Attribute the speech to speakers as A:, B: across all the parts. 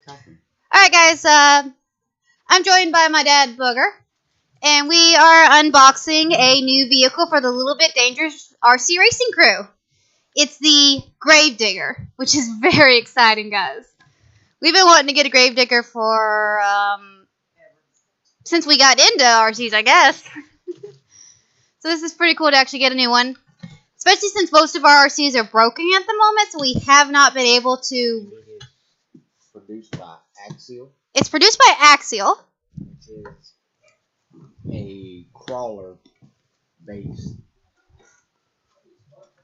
A: Alright guys, I'm joined by my dad, Booger, and we are unboxing a new vehicle for the Little Bit Dangerous RC Racing crew. It's the Gravedigger, which is very exciting, guys. We've been wanting to get a Gravedigger for, since we got into RCs, I guess. So this is pretty cool to actually get a new one. Especially since most of our RCs are broken at the moment, so we have not been able to...
B: Produced by Axial.
A: It's produced by Axial.
B: Which is a crawler-based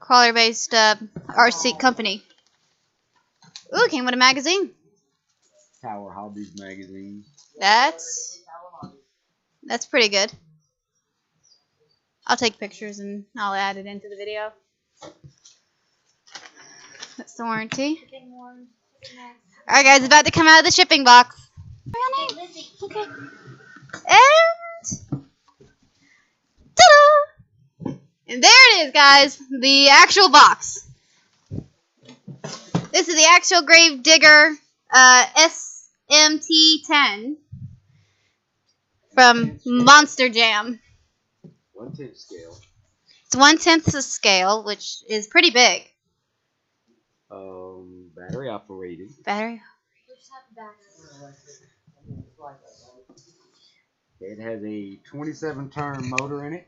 A: RC company. Ooh, it came with a magazine.
B: Tower Hobbies magazine.
A: That's pretty good. I'll take pictures and I'll add it into the video. That's the warranty. Alright guys, it's about to come out of the shipping box. Okay. And ta-da! And there it is, guys. The actual box. This is the actual Gravedigger SMT10 from Monster Jam.
B: 1/10 scale.
A: It's 1/10 the scale, which is pretty big.
B: Battery operated.
A: Battery.
B: It has a 27-turn motor in it.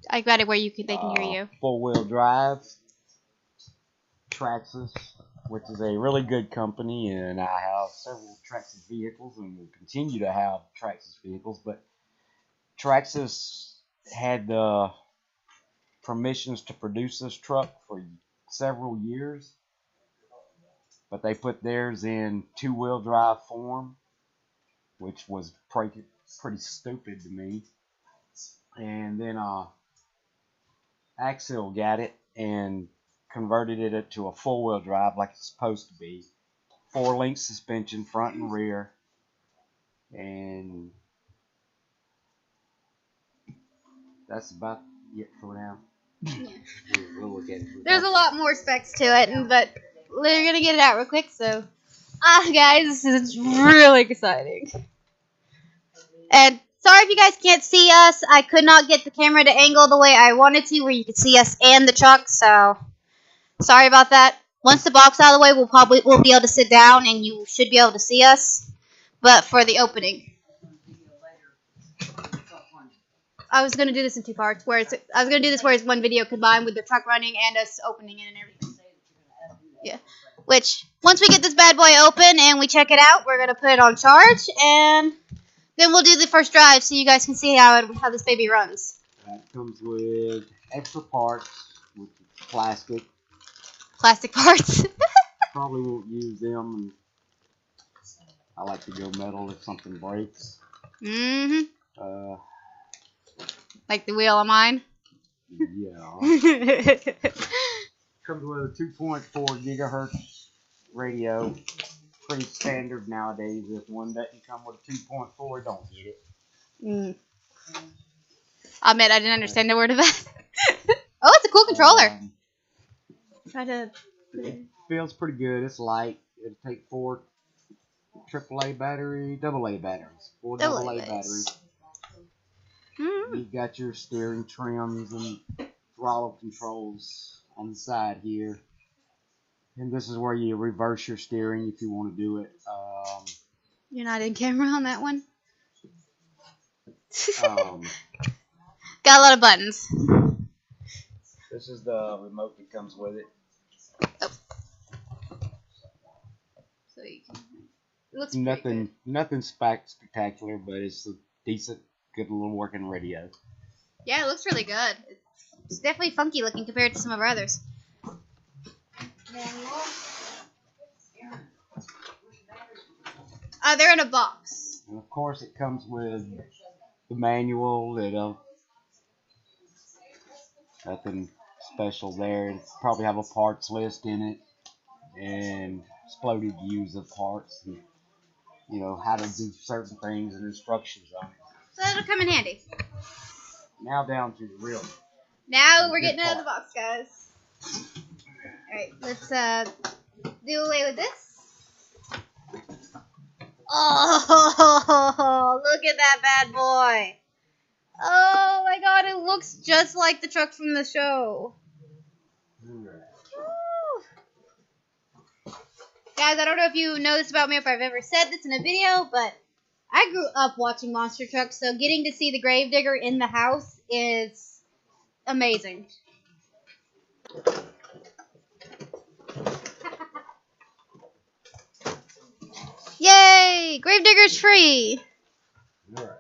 A: I got it where they can hear you.
B: 4-wheel drive. Traxxas, which is a really good company, and I have several Traxxas vehicles and will continue to have Traxxas vehicles, but Traxxas had the permissions to produce this truck for several years, but they put theirs in 2-wheel drive form, which was pretty stupid to me. And then Axial got it and converted it to a 4-wheel drive like it's supposed to be. 4-link suspension, front and rear, and that's about it for now. We'll look at it.
A: There's a lot more specs to it, but we're gonna get it out real quick. So, guys, this is really exciting. And sorry if you guys can't see us. I could not get the camera to angle the way I wanted to, where you could see us and the truck. So, sorry about that. Once the box out of the way, we'll be able to sit down, and you should be able to see us. But for the opening, I was gonna do this in 2 parts. Where it's one video combined with the truck running and us opening it and everything. Yeah. Which once we get this bad boy open and we check it out, we're gonna put it on charge, and then we'll do the first drive so you guys can see how this baby runs.
B: That comes with extra parts, which is plastic.
A: Plastic parts.
B: Probably won't use them. I like to go metal if something breaks.
A: Like the wheel of mine.
B: Yeah. Comes with a 2.4 gigahertz radio. Pretty standard nowadays. If one doesn't come with a 2.4, don't get it.
A: I admit I didn't understand a word of that. Oh, it's a cool controller.
B: It feels pretty good. It's light. It'll take 4 AA batteries. 4 AA batteries. You've got your steering trims and throttle controls on the side here. And this is where you reverse your steering if you want to do it.
A: You're not in camera on that one? Got a lot of buttons.
B: This is the remote that comes with it.
A: Oh. So you can, it looks
B: nothing spectacular, but it's a decent, good little working radio.
A: Yeah, it looks really good. It's definitely funky looking compared to some of our others. They're in a box.
B: And of course, it comes with the manual. Nothing special there. It'll probably have a parts list in it and exploded views of parts and, you know, how to do certain things and instructions on it.
A: So that'll come in handy.
B: Now down to the real.
A: Now we're getting out of the box, guys. Alright, let's do away with this. Oh, look at that bad boy. Oh my god, it looks just like the truck from the show. Woo. Guys, I don't know if you know this about me, if I've ever said this in a video, but I grew up watching monster trucks, so getting to see the Gravedigger in the house is amazing. Yay! Gravedigger's free! We're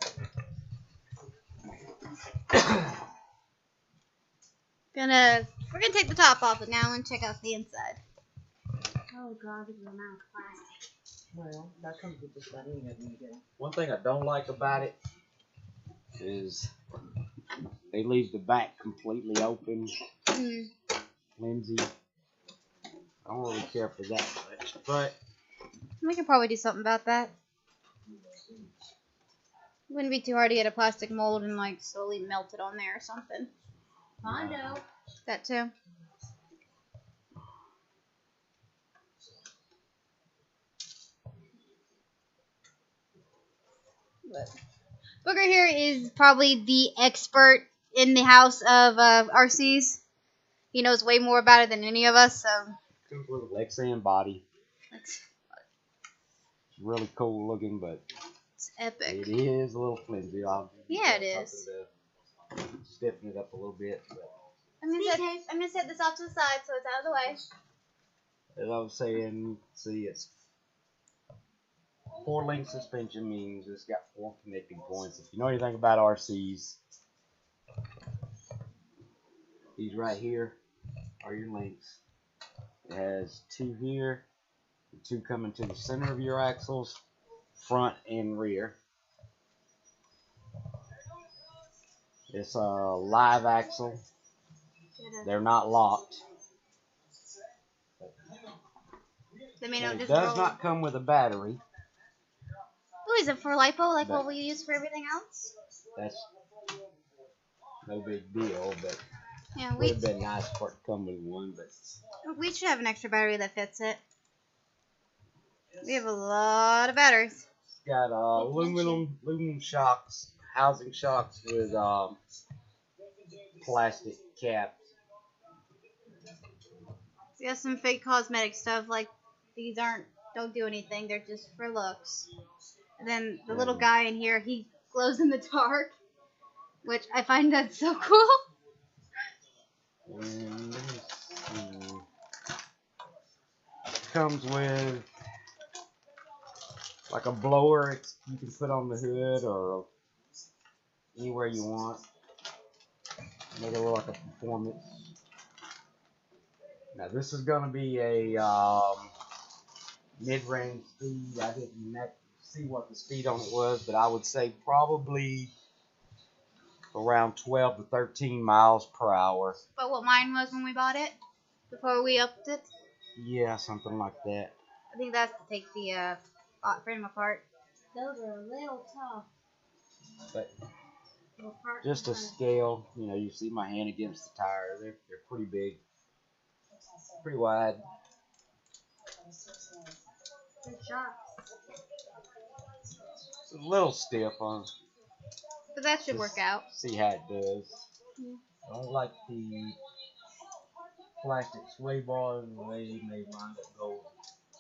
A: gonna take the top off it now and check out the inside. Oh god, there's an amount of plastic.
C: Well, that comes with the setting that we do.
B: One thing I don't like about it is they leave the back completely open. Lindsay, I don't really care for that much, but
A: we could probably do something about that. Wouldn't be too hard to get a plastic mold and like slowly melt it on there or something.
C: Mondo.
A: That too. But Booger here is probably the expert in the house of RCs. He knows way more about it than any of us. So
B: comes with a Lexan body.
A: It's
B: really cool looking, but
A: it's epic.
B: it is a little flimsy.
A: Yeah, it is.
B: To stiffen it up a little bit. But
A: I'm gonna set this off to the side so it's out of the way.
B: as I was saying, see, it's 4-link suspension, means it's got 4 connecting points. If you know anything about RCs, these right here are your links. It has 2 here, 2 coming to the center of your axles, front and rear. It's a live axle. They're not locked. It does not come with a battery.
A: Oh, is it for LiPo, like what we use for everything else?
B: That's no big deal, but
A: yeah,
B: it would have been nice for it to come with one. But
A: we should have an extra battery that fits it. We have a lot of batteries.
B: It's got aluminum shocks, housing shocks with plastic caps.
A: We have some fake cosmetic stuff, like these don't do anything, they're just for looks. And then the little guy in here, he glows in the dark, which I find that's so cool.
B: And let me see. It comes with like a blower you can put on the hood or anywhere you want. Make it look like a performance. Now this is going to be a mid-range speed. I didn't see what the speed on it was, but I would say probably around 12 to 13 miles per hour.
A: But what mine was when we bought it, before we upped it?
B: Yeah, something like that.
A: I think that's to take the frame apart. Those are a little tough.
B: But just a scale, you know, you see my hand against the tire. They're pretty big, pretty wide.
A: Good shot.
B: It's a little stiff on.
A: But that should work out.
B: See how it does.
A: Yeah.
B: I don't like the plastic sway bars the way they wind up going.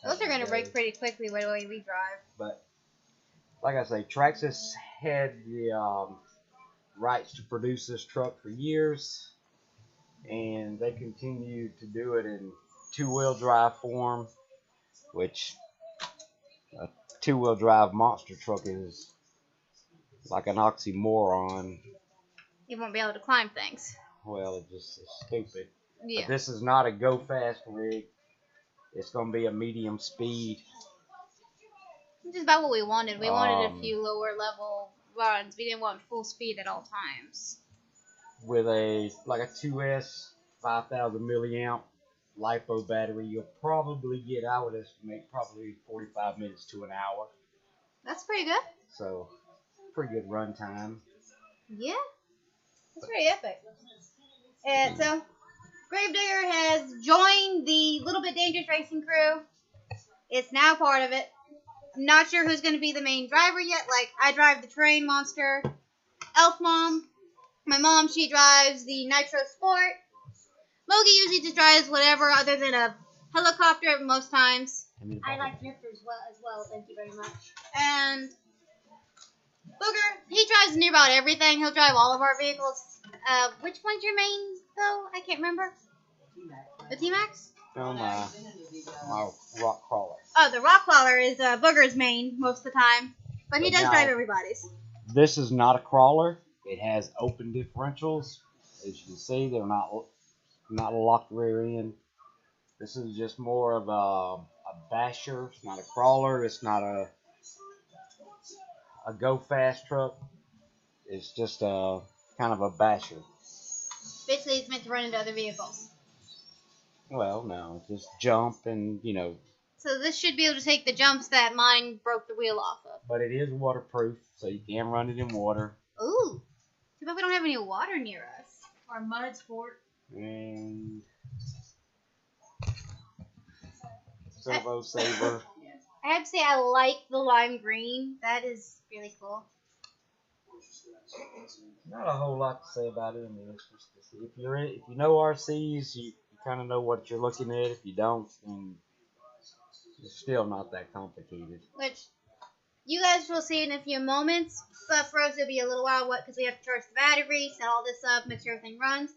A: Those are going to break pretty quickly the way we drive.
B: But like I say, Traxxas had the rights to produce this truck for years, and they continue to do it in 2-wheel drive form, which a 2-wheel drive monster truck is like an oxymoron.
A: You won't be able to climb things.
B: Well, it just is stupid.
A: Yeah.
B: But this is not a go fast rig. It's going to be a medium speed.
A: Which is about what we wanted. We wanted a few lower level runs. We didn't want full speed at all times.
B: With a 2S 5,000 milliamp LiPo battery, you'll probably get, I would estimate, probably 45 minutes to an hour.
A: That's pretty good.
B: So, pretty good run time.
A: Yeah. That's pretty epic. And so, Gravedigger has joined the Little Bit Dangerous Racing crew. It's now part of it. Not sure who's going to be the main driver yet. Like, I drive the Terrain Monster. Elf Mom, my mom, she drives the Nitro Sport. Mogi usually just drives whatever other than a helicopter most times.
C: I like lifters as well. Thank you very much.
A: And Booger, he drives near about everything. He'll drive all of our vehicles. Which one's your main, though? I can't remember. The T-Max?
B: No, my rock crawler.
A: Oh, the rock crawler is Booger's main most of the time. But he does drive everybody's.
B: This is not a crawler. It has open differentials. As you can see, they're not a locked rear end. This is just more of a basher. It's not a crawler. It's not a go fast truck. It's just a kind of a basher.
A: Basically, it's meant to run into other vehicles.
B: Well, no, just jump and
A: So this should be able to take the jumps that mine broke the wheel off of.
B: But it is waterproof, so you can run it in water.
A: Ooh. Too bad we don't have any water near us.
C: Our mud sport.
B: And Servo Saver.
A: I have to say I like the lime green. That is really cool.
B: Not a whole lot to say about it. I mean, it's just if you know RCs, you kind of know what you're looking at. If you don't, then it's still not that complicated.
A: Which you guys will see in a few moments. But for us, it'll be a little while because we have to charge the battery, set all this up, make sure everything runs.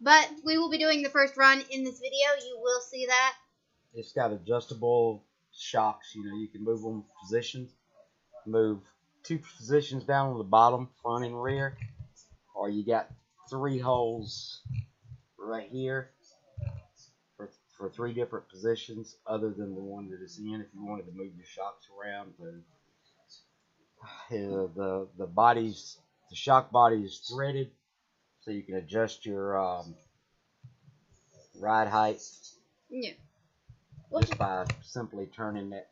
A: But we will be doing the first run in this video. You will see that.
B: It's got adjustable shocks. You can move them positions. Move 2 positions down on the bottom, front and rear. Or you got 3 holes right here for 3 different positions other than the one that it's in. If you wanted to move your shocks around, the shock body is threaded, so you can adjust your ride height.
A: Yeah.
B: Just by simply turning that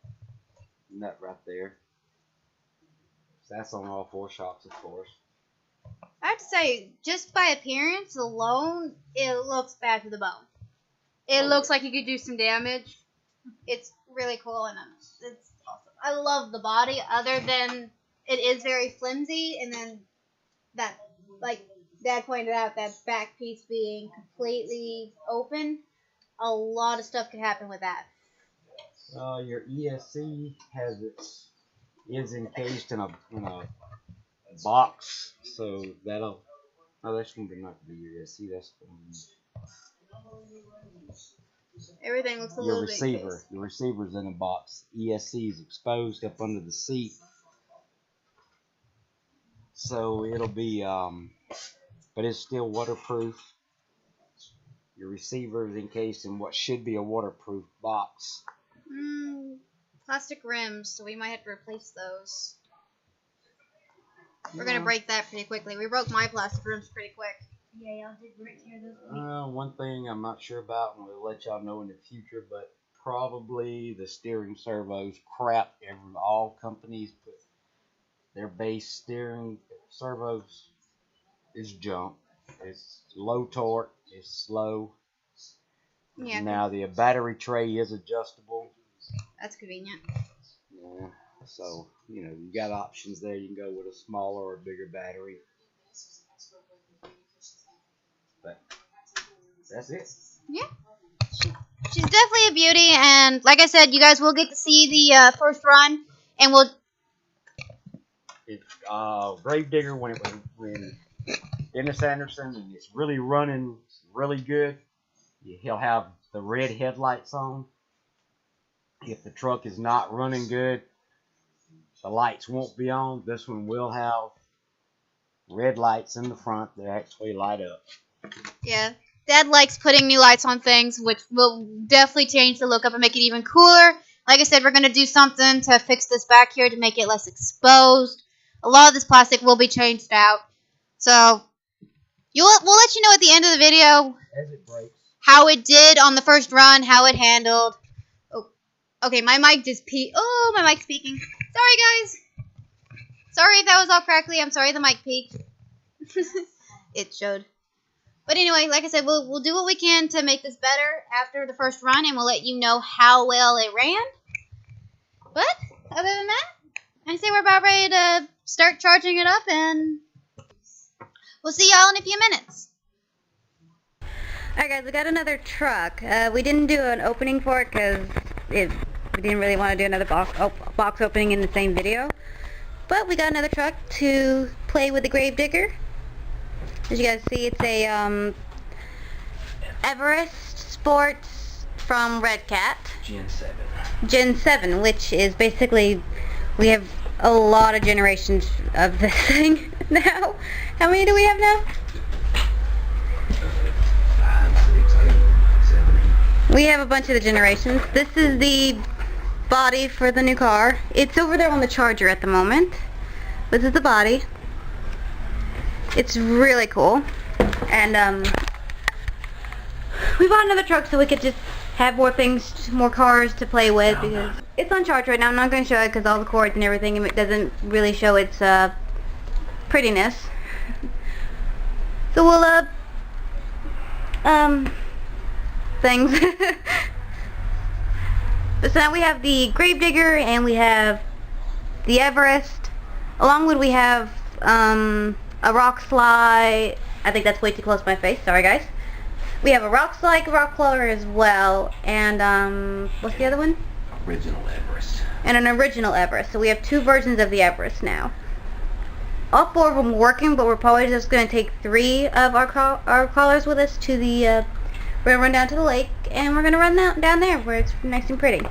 B: nut right there. So that's on all 4 shocks, of course.
A: I have to say, just by appearance alone, it looks bad to the bone. It looks like you could do some damage. It's really cool, and it's awesome. I love the body, other than it is very flimsy, and then that, like Dad pointed out, that back piece being completely open. A lot of stuff could happen with that.
B: Your ESC is encased in a box, so that'll. Oh, that's gonna be not the ESC. That's
A: Everything looks a little bit encased.
B: Your receiver's in a box. ESC is exposed up under the seat, so it'll be but it's still waterproof. Your receiver is encased in what should be a waterproof box.
A: Plastic rims, so we might have to replace those. We're gonna break that pretty quickly. We broke my plastic rims pretty quick.
C: Yeah, y'all did break here this week.
B: One thing I'm not sure about, and we'll let y'all know in the future, but probably the steering servos crap. All companies put their base steering servos is junk. It's low torque. It's slow.
A: Yeah.
B: Now the battery tray is adjustable.
A: That's convenient.
B: Yeah. So you got options there. You can go with a smaller or bigger battery. But that's it.
A: Yeah. She's definitely a beauty, and like I said, you guys will get to see the first run, and we'll.
B: It's Gravedigger when Dennis Anderson and it's really running really good. He'll have the red headlights on. If the truck is not running good, the lights won't be on. This one will have red lights in the front that actually light up.
A: Yeah. Dad likes putting new lights on things, which will definitely change the look up and make it even cooler. Like I said, we're going to do something to fix this back here to make it less exposed. A lot of this plastic will be changed out. So we'll let you know at the end of the video
B: As it breaks.
A: how it did on the first run, how it handled. Oh, okay, my mic just peaked. Oh, my mic's peaking. Sorry, guys. Sorry if that was all crackly. I'm sorry the mic peaked. It showed. But anyway, like I said, we'll do what we can to make this better after the first run, and we'll let you know how well it ran. But other than that, I say we're about ready to start charging it up, and we'll see y'all in a few minutes.
D: Alright guys, we got another truck. We didn't do an opening for it because we didn't really want to do another box opening in the same video. But we got another truck to play with the Gravedigger. As you guys see, it's a Everest Sports from Red Cat. Gen 7, which is basically, we have a lot of generations of this thing now. How many do we have now? We have a bunch of the generations. This is the body for the new car. It's over there on the charger at the moment. This is the body. It's really cool. And we bought another truck so we could just have more things, more cars to play with, because it's on charge right now. I'm not going to show it because all the cords and everything, it doesn't really show its prettiness. So we'll things. But so now we have the Gravedigger and we have the Everest. Along with we have a rock slide. I think that's way too close to my face. Sorry guys. We have a rock slide, rock crawler as well, and what's the other one?
E: Original Everest.
D: And an original Everest. So we have two versions of the Everest now. All four of them working, but we're probably just going to take 3 of our crawlers with us to the. We're going to run down to the lake, and we're going to run down there where it's nice and pretty.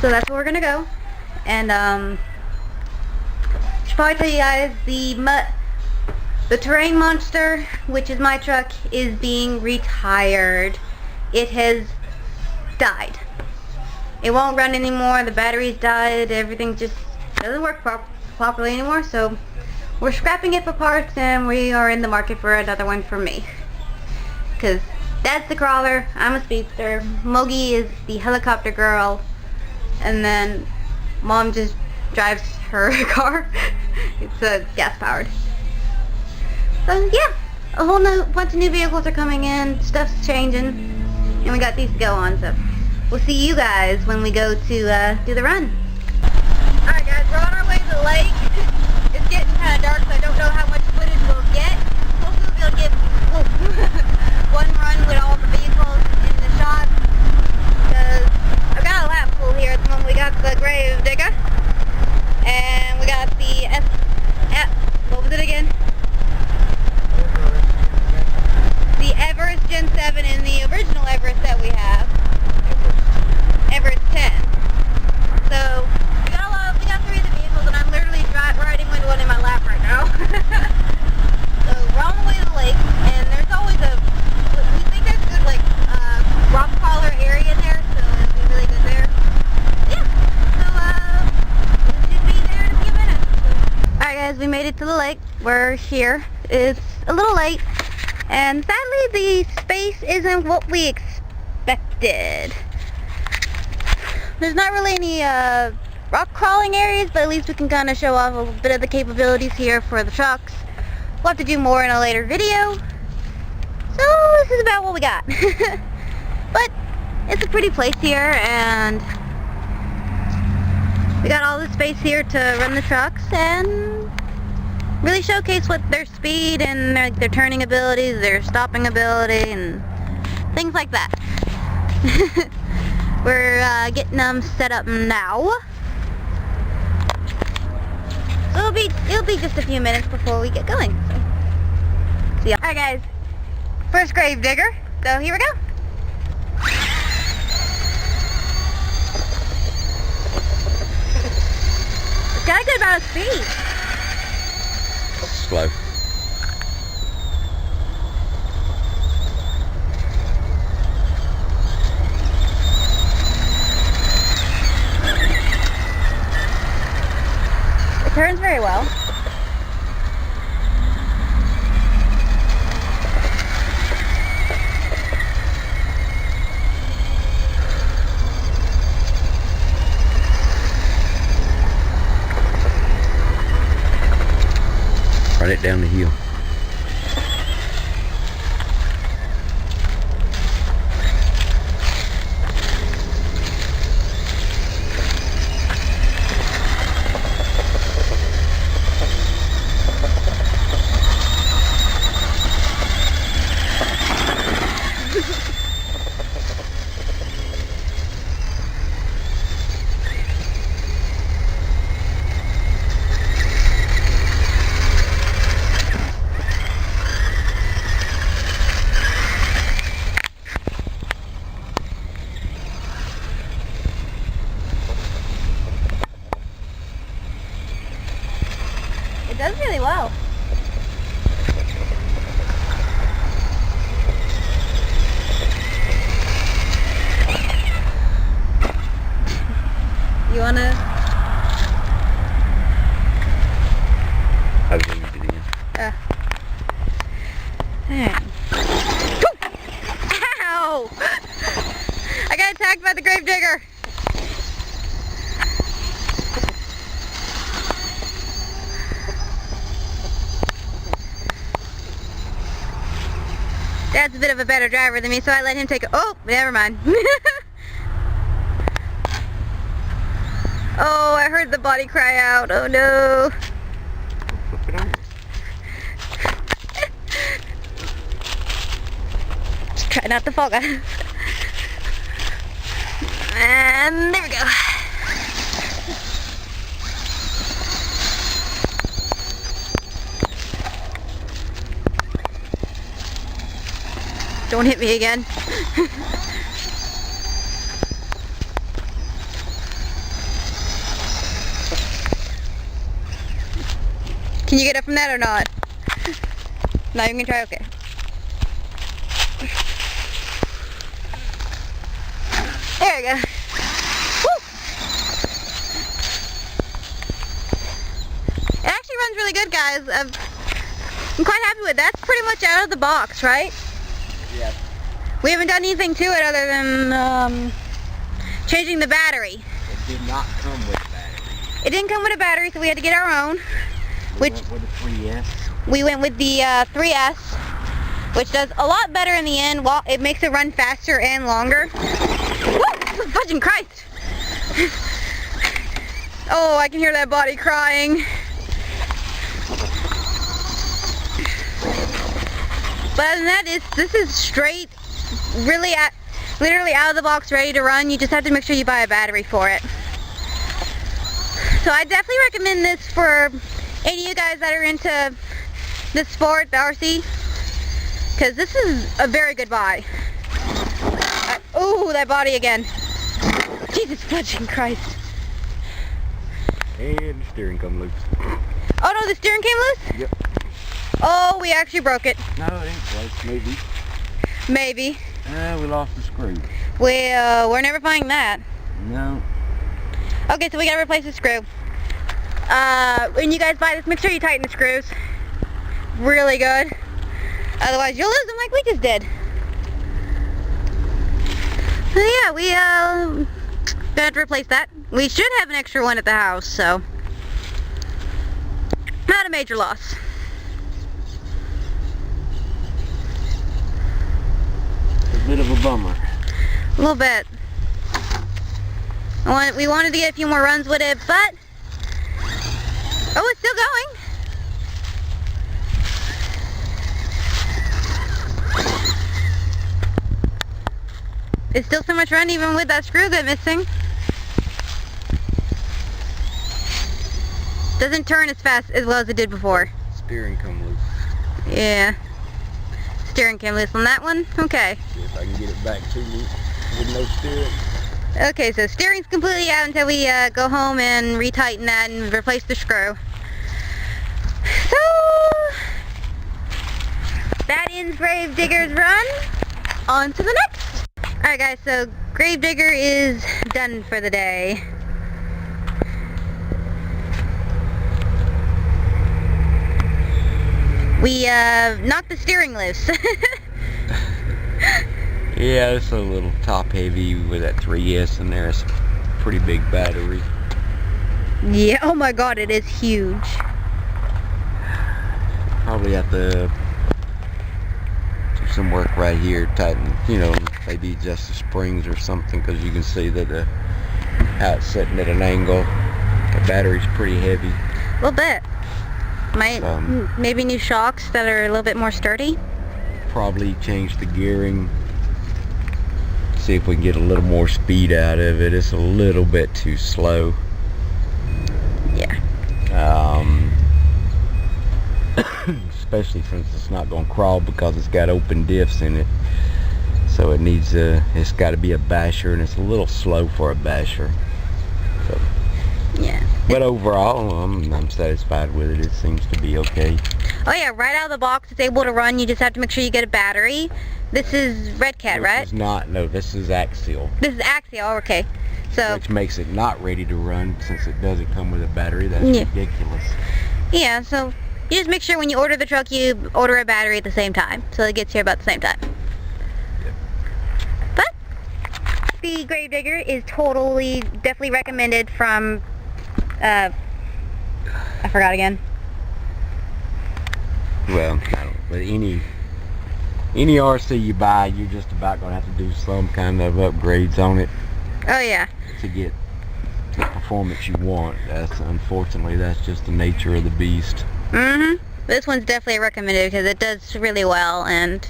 D: So that's where we're going to go. And, I should probably tell you guys, the Terrain Monster, which is my truck, is being retired. It has died. It won't run anymore, the batteries died, everything just doesn't work properly anymore, so we're scrapping it for parts, and we are in the market for another one for me. Because Dad's the crawler, I'm a speedster, Mogi is the helicopter girl, and then Mom just drives her car. It's gas powered. So yeah, a whole bunch of new vehicles are coming in, stuff's changing, and we got these to go on, so we'll see you guys when we go to do the run. Alright guys, we're on our way to the lake. It's getting kind of dark, so I don't know how much footage we'll get. Hopefully we'll get one run with all the vehicles in the shot, because I've got a lap pool here at the moment. We got the Gravedigger, and we got the what was it again? The Everest Gen 7 and the original Everest that we have, Everest 10. So we got 3 of the vehicles, and I'm literally riding one in my lap right now. So we're on the way to the lake, and there's always we think there's good like rock crawler area in there, so it'll be really good there. Yeah, so we should be there in a few minutes. Alright guys, we made it to the lake. We're here. It's a little late, and sadly the space isn't what we expected. There's not really any rock crawling areas, but at least we can kind of show off a little bit of the capabilities here for the trucks. We'll have to do more in a later video. So this is about what we got. But it's a pretty place here, and we got all the space here to run the trucks and really showcase what their speed and their turning abilities, their stopping ability, and things like that. We're getting them set up now. So it'll be just a few minutes before we get going. So yeah. Alright guys, first Gravedigger. So here we go. It's got a good amount of speed.
E: Slow.
D: It turns very well.
E: Run it down the hill.
D: does really well. You wanna?
E: I was going to get in.
D: Alright. Ow! I got attacked by the gravedigger. Dad's a bit of a better driver than me, so I let him take it. Oh, never mind. Oh, I heard the body cry out. Oh no.
E: Flip it on.
D: Just try not to fall, guys. And there we go. Don't hit me again. Can you get up from that or not? No, you can try, okay. There we go. Woo! It actually runs really good, guys. I'm quite happy with that. That's pretty much out of the box, right?
B: Yeah.
D: We haven't done anything to it other than changing the battery.
B: It did not come with a battery.
D: It didn't come with a battery, so we had to get our own.
B: We went with the 3S.
D: We went with the 3S, which does a lot better in the end. Well, it makes it run faster and longer. Woo! Fudging Christ! Oh, I can hear that body crying. But other than that, this is straight, really, literally out of the box, ready to run. You just have to make sure you buy a battery for it. So I definitely recommend this for any of you guys that are into this sport, the RC, because this is a very good buy. Oh, that body again. Jesus fudging Christ.
E: And the steering come loose.
D: Oh no, the steering came loose?
E: Yep.
D: Oh, we actually broke it.
E: No, it ain't close. Maybe.
D: Maybe.
E: We lost the screw.
D: We're never finding that.
E: No.
D: Okay, so we gotta replace the screw. When you guys buy this, make sure you tighten the screws really good. Otherwise, you'll lose them like we just did. So yeah, we got to replace that. We should have an extra one at the house, so not a major loss.
E: A bit of a bummer.
D: A little bit. We wanted to get a few more runs with it, but oh, it's still going. It's still so much run even with that screw that's missing. Doesn't turn as fast as well as it did before.
E: Steering come loose.
D: Yeah. Steering came loose on that one? Okay.
E: See if I can get it back to me with no steering.
D: Okay, so steering's completely out until we go home and retighten that and replace the screw. So, that ends Gravedigger's run. On to the next. Alright guys, so Gravedigger is done for the day. We knocked the steering loose.
E: Yeah, it's a little top heavy with that 3S in there. It's a pretty big battery.
D: Yeah, oh my god, it is huge.
E: Probably have to do some work right here, tighten, maybe adjust the springs or something, because you can see that how it's sitting at an angle. The battery's pretty heavy.
D: A little bit. Maybe new shocks that are a little bit more sturdy.
E: Probably change the gearing. See if we can get a little more speed out of it. It's a little bit too slow.
D: Yeah.
E: Especially since it's not going to crawl because it's got open diffs in it. So it needs it's got to be a basher, and it's a little slow for a basher. So.
D: Yeah.
E: But overall, I'm satisfied with it. It seems to be okay.
D: Oh yeah, right out of the box, it's able to run. You just have to make sure you get a battery. This is Red Cat, right?
E: This is not. No, this is axial.
D: This is axial. Okay. So.
E: Which makes it not ready to run since it doesn't come with a battery. That's ridiculous.
D: Yeah. So you just make sure when you order the truck, you order a battery at the same time, so it gets here about the same time.
E: Yep.
D: But the grave digger is definitely recommended from. I forgot again.
E: Well, I don't, but any RC you buy, you're just about going to have to do some kind of upgrades on it
D: Oh yeah.
E: to get the performance you want. Unfortunately, that's just the nature of the beast.
D: This one's definitely recommended because it does really well, and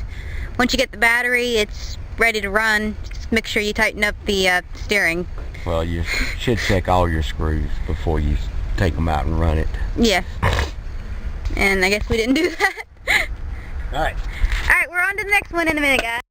D: once you get the battery, it's ready to run. Just make sure you tighten up the steering.
E: Well, you should check all your screws before you take them out and run it.
D: Yeah. And I guess we didn't do that.
E: Alright.
D: Alright, we're on to the next one in a minute, guys.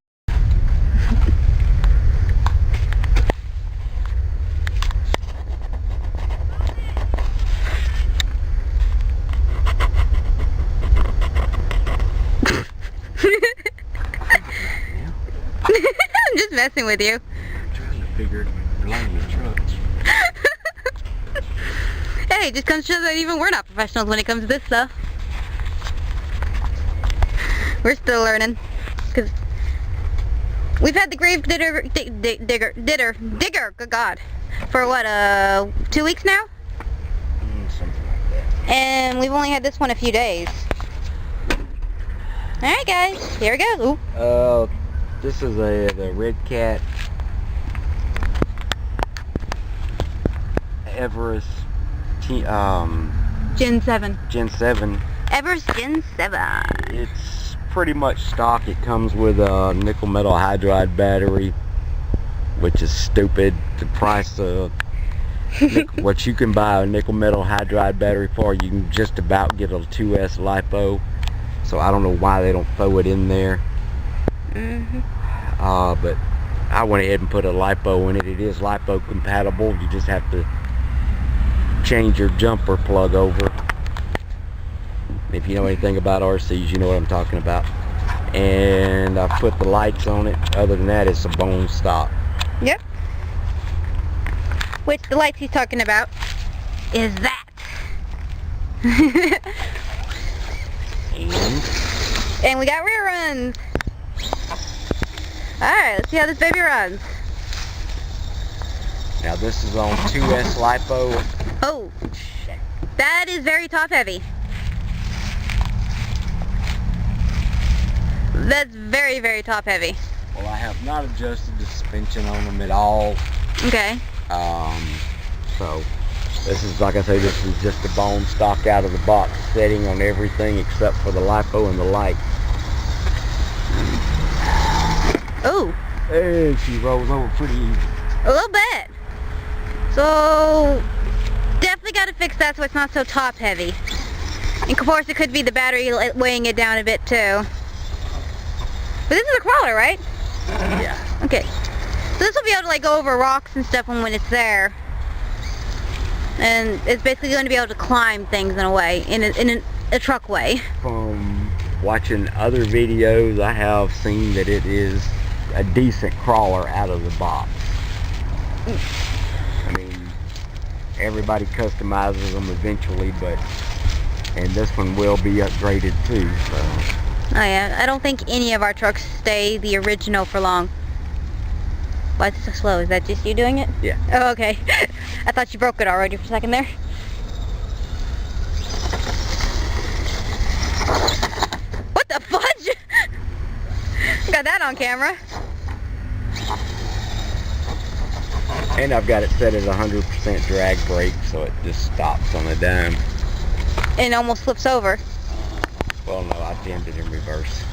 D: I'm just messing with you.
E: I'm trying to figure line the truck.
D: Hey, just comes to show that even we're not professionals when it comes to this stuff. We're still learning. Cause we've had the grave digger, good God, for what, 2 weeks now?
E: Something like that.
D: And we've only had this one a few days. Alright guys, here we go. Ooh.
E: This is the Red Cat Everest
D: Gen 7.
E: Gen 7.
D: Everest Gen 7.
E: It's pretty much stock. It comes with a nickel metal hydride battery, which is stupid. The price of what you can buy a nickel metal hydride battery for, you can just about get a 2S LiPo. So I don't know why they don't throw it in there. But I went ahead and put a LiPo in it. It is LiPo compatible. You just have to change your jumper plug over. If you know anything about RCs, you know what I'm talking about. And I put the lights on it. Other than that, it's a bone stock.
D: Yep. Which the lights he's talking about is that. And we got rear runs. Alright, let's see how this baby runs.
E: Now this is on 2S LiPo.
D: Oh, that is very top heavy. That's very, very top heavy.
E: Well, I have not adjusted the suspension on them at all.
D: Okay.
E: So this is, like I say, this is just a bone stock out of the box setting on everything except for the LiPo and the light.
D: Oh.
E: And she rolls over pretty easy.
D: A little bit. So definitely got to fix that so it's not so top heavy. And of course it could be the battery weighing it down a bit too. But this is a crawler, right?
E: Yeah.
D: Okay. So this will be able to like go over rocks and stuff when it's there. And it's basically going to be able to climb things in a way, in a truck way.
E: From watching other videos, I have seen that it is a decent crawler out of the box. I mean, everybody customizes them eventually, and this one will be upgraded too. So.
D: Oh yeah, I don't think any of our trucks stay the original for long. Why is it so slow? Is that just you doing it?
E: Yeah.
D: Oh, okay. I thought you broke it already for a second there. What the fudge? Got that on camera.
E: And I've got it set at 100% drag brake, so it just stops on a dime.
D: And it almost flips over.
E: Well, no, I jammed it in reverse.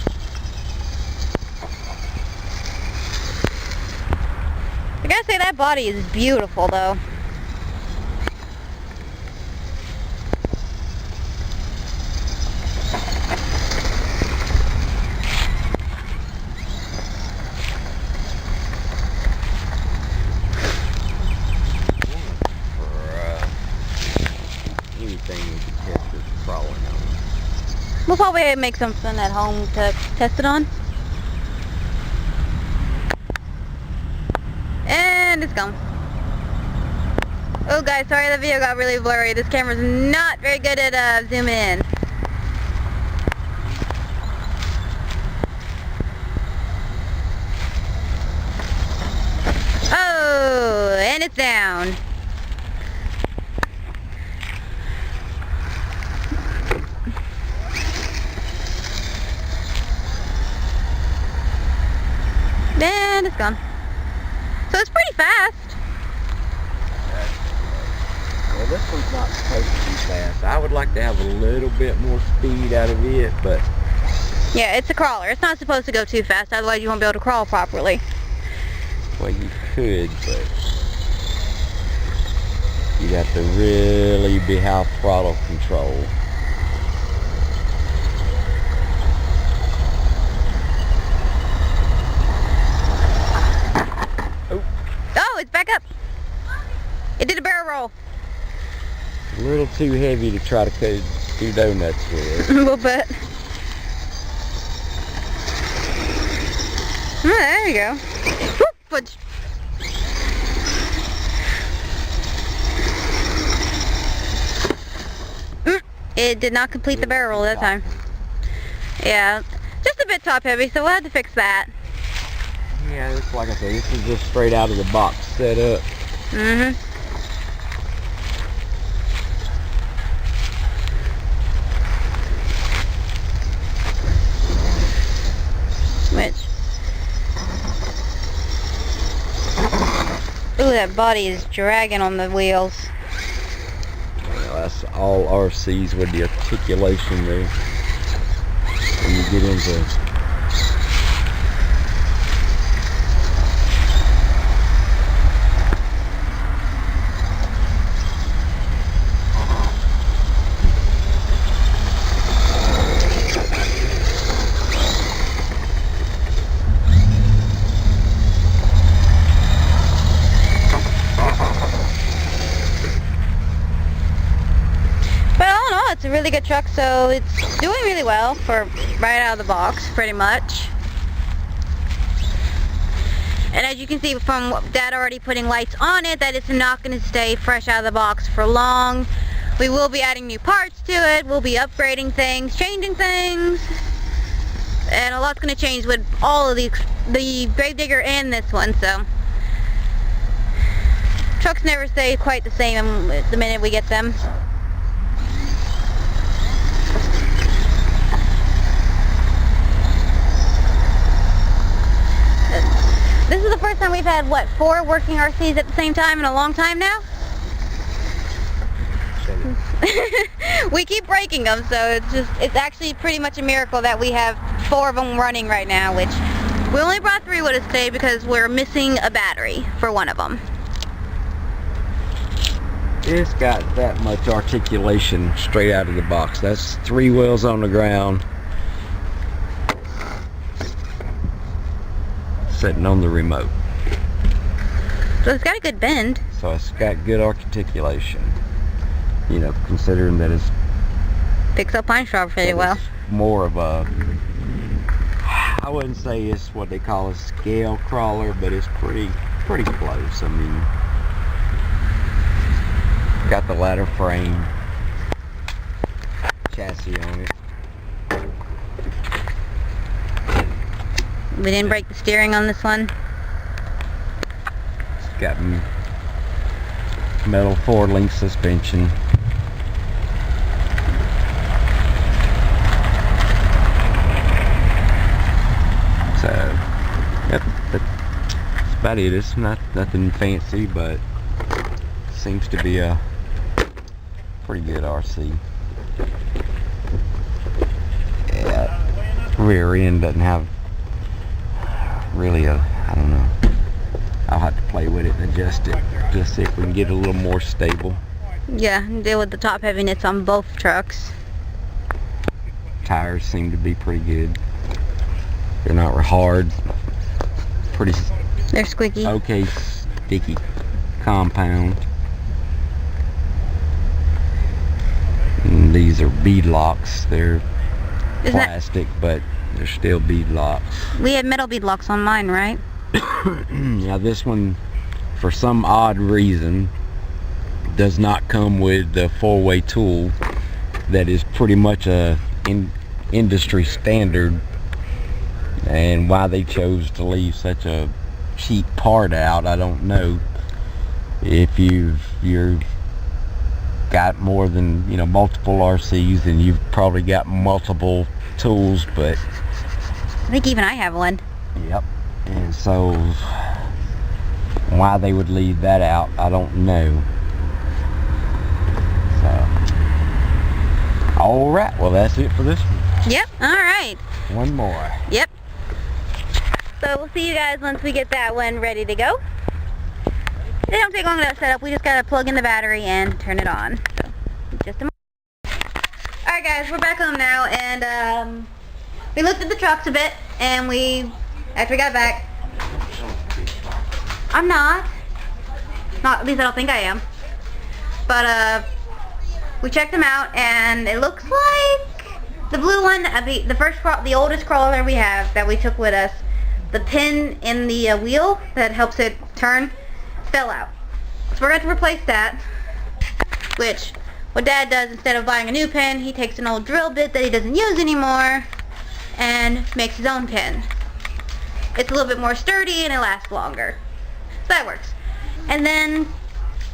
D: I gotta say that body is beautiful though.
E: anything we could test this crawling on.
D: We'll probably make something at home to test it on. And it's gone. Oh guys, sorry the video got really blurry. This camera's not very good at zooming in. Oh, and it's down. And it's gone. So it's pretty fast.
E: Well, this one's not supposed to be fast. I would like to have a little bit more speed out of it, but...
D: Yeah, it's a crawler. It's not supposed to go too fast, otherwise you won't be able to crawl properly.
E: Well, you could, but... you'd have to really have throttle control.
D: Oh, it's back up. It did a barrel roll.
E: A little too heavy to try to do donuts with.
D: A little bit. Oh, there you go. Whoop, fudge. It did not complete the barrel roll that time. Yeah, just a bit top heavy, so we'll have to fix that.
E: Yeah, it's like I said, this is just straight out of the box set up.
D: Mm-hmm. Switch. Ooh, that body is dragging on the wheels.
E: Well, that's all RCs with the articulation there. When you get into...
D: It's a really good truck, so it's doing really well for right out of the box, pretty much. And as you can see from Dad already putting lights on it, that it's not going to stay fresh out of the box for long. We will be adding new parts to it, we'll be upgrading things, changing things, and a lot's going to change with all of the Gravedigger and this one, so. Trucks never stay quite the same the minute we get them. This is the first time we've had, what, 4 working RCs at the same time in a long time now? We keep breaking them, so it's actually pretty much a miracle that we have 4 of them running right now, which we only brought 3 with us today because we're missing a battery for one of them.
E: It's got that much articulation straight out of the box. That's 3 wheels on the ground. Sitting on the remote.
D: So it's got a good bend.
E: So it's got good articulation. You know, considering that it's...
D: Picks up pine straw pretty well.
E: More of a... I wouldn't say it's what they call a scale crawler, but it's pretty close. I mean... Got the ladder frame. Chassis on it.
D: We didn't break the steering on this one.
E: It's got metal 4-link suspension. So, yep, that's about it. It's nothing fancy, but seems to be a pretty good RC. Yeah, rear end doesn't have really I don't know. I'll have to play with it and adjust it to see if we can get it a little more stable.
D: Yeah, deal with the top heaviness on both trucks.
E: Tires seem to be pretty good. They're not hard.
D: They're squeaky.
E: Okay, sticky compound. these are bead locks. They're
D: Isn't
E: plastic, but they're still bead locks.
D: we have metal bead locks on mine, right?
E: Now this one, for some odd reason, does not come with the 4-way tool that is pretty much a industry standard. And why they chose to leave such a cheap part out, I don't know. If you're got more than, you know, multiple RCs, and you've probably got multiple tools, but
D: I think even I have one.
E: yep. And so why they would leave that out, I don't know. So, all right, well, that's it for this one.
D: Yep, alright.
E: One more.
D: Yep. So we'll see you guys once we get that one ready to go. It don't take long to set up. We just gotta plug in the battery and turn it on. So, just a moment. Alright guys, we're back home now, and we looked at the trucks a bit, and after we got back, I'm not, at least I don't think I am, but we checked them out, and it looks like the blue one, the oldest crawler we have that we took with us, the pin in the wheel that helps it turn fell out. So we're going to replace that, which what Dad does, instead of buying a new pin, he takes an old drill bit that he doesn't use anymore and makes his own pin. It's a little bit more sturdy and it lasts longer. So that works. And then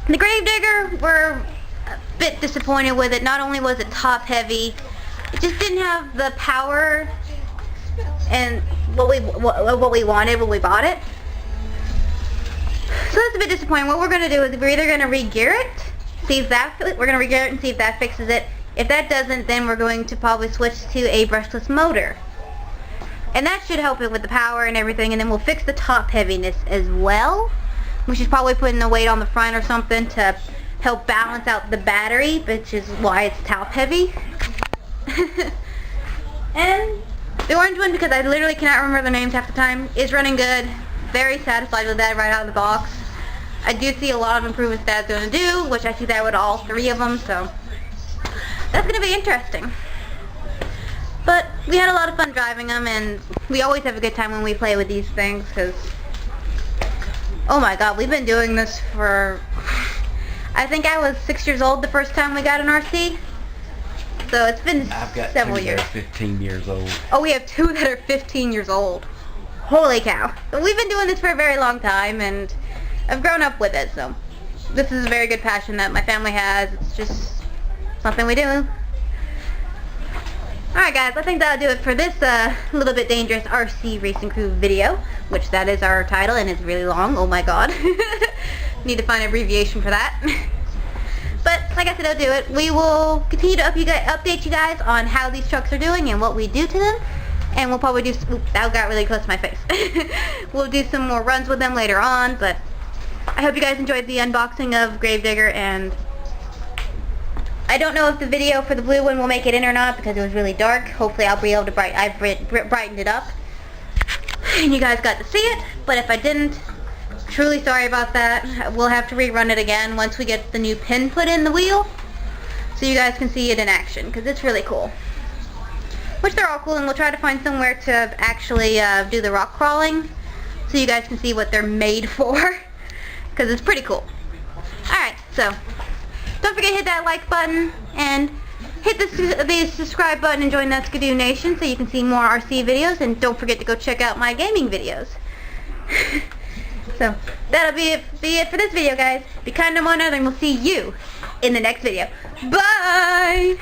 D: the Gravedigger, we're a bit disappointed with it. Not only was it top heavy, it just didn't have the power and what we wanted when we bought it. So that's a bit disappointing. What we're going to do is we're either going to re-gear it, and see if that fixes it. If that doesn't, then we're going to probably switch to a brushless motor. And that should help it with the power and everything, and then we'll fix the top heaviness as well. We should probably put in the weight on the front or something to help balance out the battery, which is why it's top heavy. And the orange one, because I literally cannot remember their names half the time, is running good. Very satisfied with that right out of the box. I do see a lot of improvements Dad's going to do, which I see that with all 3 of them, so that's going to be interesting. But we had a lot of fun driving them, and we always have a good time when we play with these things, because, oh my god, we've been doing this for, I think I was 6 years old the first time we got an RC. So it's been several years.
E: I've got 2 that are 15 years old.
D: Oh, we have 2 that are 15 years old. Holy cow. But we've been doing this for a very long time, and I've grown up with it, so this is a very good passion that my family has. It's just something we do. Alright guys, I think that'll do it for this Little Bit Dangerous RC Racing Crew video, which that is our title, and it's really long. Oh my god. Need to find an abbreviation for that. But like I said, I'll do it. We will continue to update you guys on how these trucks are doing and what we do to them. And we'll probably do, oops, that got really close to my face. We'll do some more runs with them later on, but I hope you guys enjoyed the unboxing of Gravedigger, and I don't know if the video for the blue one will make it in or not because it was really dark. Hopefully I'll be able to brightened it up and you guys got to see it, but if I didn't, truly sorry about that. We'll have to rerun it again once we get the new pin put in the wheel so you guys can see it in action, because it's really cool. Which they're all cool, and we'll try to find somewhere to actually do the rock crawling so you guys can see what they're made for, because it's pretty cool. Alright, so don't forget to hit that like button and hit the subscribe button and join the Skadoo Nation so you can see more RC videos, and don't forget to go check out my gaming videos. So that'll be it for this video, guys. Be kind to one another, and we'll see you in the next video. Bye!